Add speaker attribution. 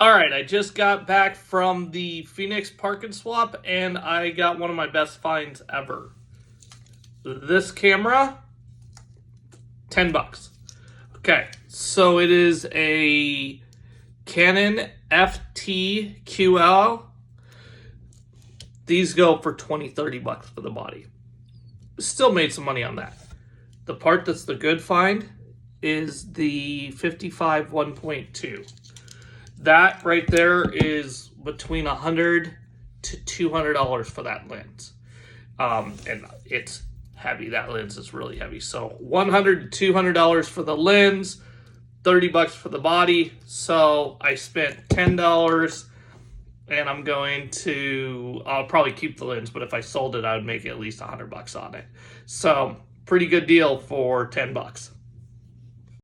Speaker 1: All right, I just got back from the Phoenix Park and Swap, and I got one of my best finds ever. This camera, $10. Okay, so it is a Canon FT-QL. These go for $20-$30 for the body. Still made some money on that. The part that's the good find is the 55 1.2. That right there is between $100 to $200 for that lens. And it's heavy. That lens is really heavy. So $100 to $200 for the lens, $30 for the body. So I spent $10, and I'll probably keep the lens, but if I sold it, I would make at least $100 on it. So pretty good deal for $10.